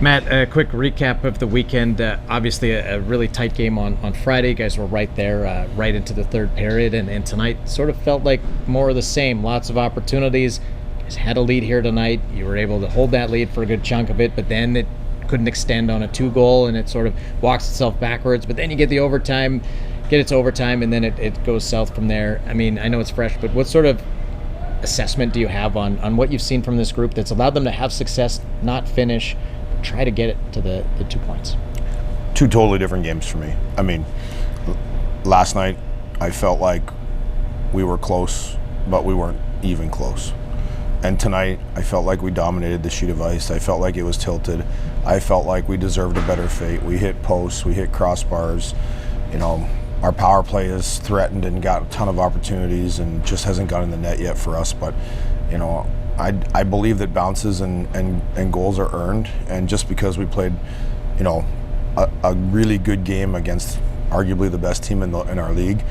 Matt, a quick recap of the weekend. Obviously, a really tight game on Friday. You guys were right there, right into the third period, and tonight sort of felt like more of the same. Lots of opportunities. You guys had a lead here tonight. You were able to hold that lead for a good chunk of it, but then it couldn't extend on a 2-goal, and it sort of walks itself backwards. But then you get the overtime, and then it goes south from there. I mean, I know it's fresh, but what sort of assessment do you have on what you've seen from this group that's allowed them to have success, not finish, try to get it to the 2 points? Two totally different games for me. I mean, last night I felt like we were close, but we weren't even close. And tonight I felt like we dominated the sheet of ice. I felt like it was tilted. I felt like we deserved a better fate. We hit posts, we hit crossbars. You know, our power play is threatened and got a ton of opportunities and just hasn't gotten in the net yet for us. But, you know, I believe that bounces and goals are earned, and just because we played, you know, a really good game against arguably the best team in our league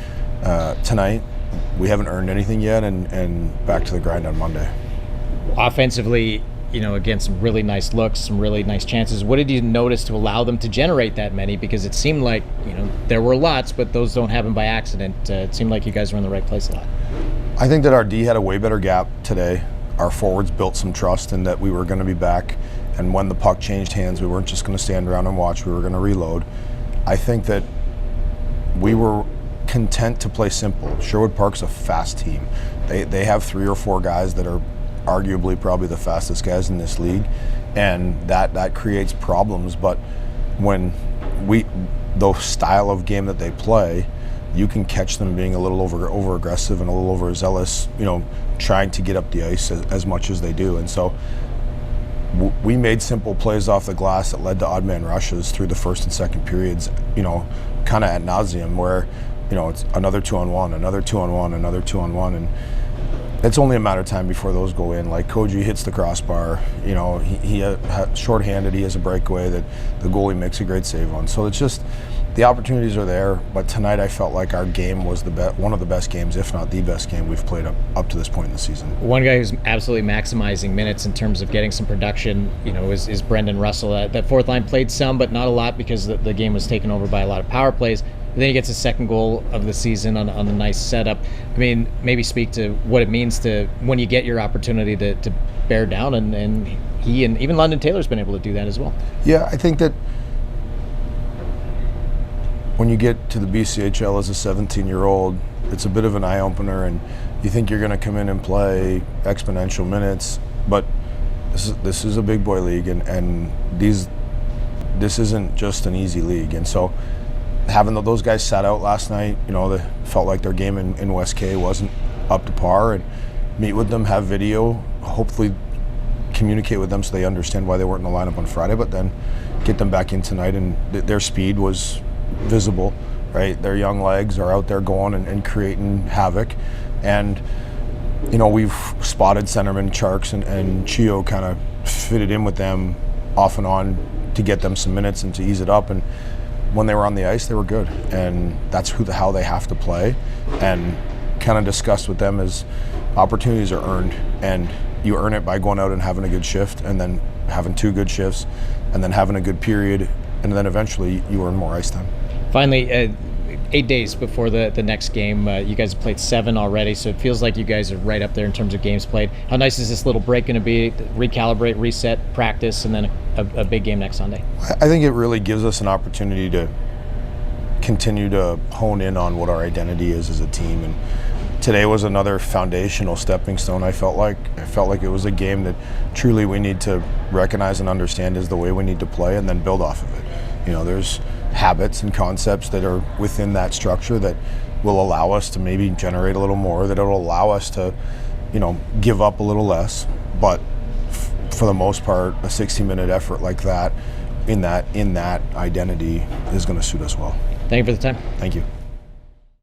tonight, we haven't earned anything yet, and back to the grind on Monday. Offensively, you know, again, some really nice looks, some really nice chances. What did you notice to allow them to generate that many? Because it seemed like, you know, there were lots, but those don't happen by accident. It seemed like you guys were in the right place a lot. I think that our D had a way better gap today. Our forwards built some trust in that we were going to be back, and when the puck changed hands, we weren't just going to stand around and watch. We were going to reload. I think that we were content to play simple. Sherwood Park's a fast team. They have 3 or 4 guys that are arguably probably the fastest guys in this league, and that creates problems. But when the style of game that they play, you can catch them being a little over aggressive and a little overzealous, you know, trying to get up the ice as much as they do. And so we made simple plays off the glass that led to odd man rushes through the first and second periods, you know, kind of ad nauseum, where, you know, it's another 2-on-1, another 2-on-1, another 2-on-1, and it's only a matter of time before those go in. Like Koji hits the crossbar, you know, he shorthanded, he has a breakaway that the goalie makes a great save on. So it's just, the opportunities are there, but tonight I felt like our game was one of the best games, if not the best game we've played up to this point in the season. One guy who's absolutely maximizing minutes in terms of getting some production, you know, is Brendan Russell. That fourth line played some, but not a lot, because the game was taken over by a lot of power plays. But then he gets his second goal of the season on a nice setup. I mean, maybe speak to what it means to, when you get your opportunity to bear down, and he and even London Taylor's been able to do that as well. Yeah, I think that when you get to the BCHL as a 17-year-old, it's a bit of an eye-opener, and you think you're going to come in and play exponential minutes, but this is a big boy league, and this isn't just an easy league. And so having those guys sat out last night, you know, they felt like their game in West K wasn't up to par, and meet with them, have video, hopefully communicate with them so they understand why they weren't in the lineup on Friday, but then get them back in tonight, and their speed was visible, right? Their young legs are out there going and creating havoc. And, you know, we've spotted centerman Charks and Chio kind of fitted in with them off and on to get them some minutes and to ease it up. And when they were on the ice, they were good. And that's how they have to play. And kind of discussed with them as opportunities are earned. And you earn it by going out and having a good shift, and then having 2 good shifts, and then having a good period, and then eventually you earn more ice time. Finally, 8 days before the next game, you guys have played 7 already, so it feels like you guys are right up there in terms of games played. How nice is this little break going to be? Recalibrate, reset, practice, and then a big game next Sunday? I think it really gives us an opportunity to continue to hone in on what our identity is as a team. And today was another foundational stepping stone. I felt like it was a game that truly we need to recognize and understand is the way we need to play, and then build off of it. You know, there's habits and concepts that are within that structure that will allow us to maybe generate a little more, that it'll allow us to, you know, give up a little less. But for the most part, a 60-minute effort like that, in that identity, is going to suit us well. Thank you for the time. Thank you.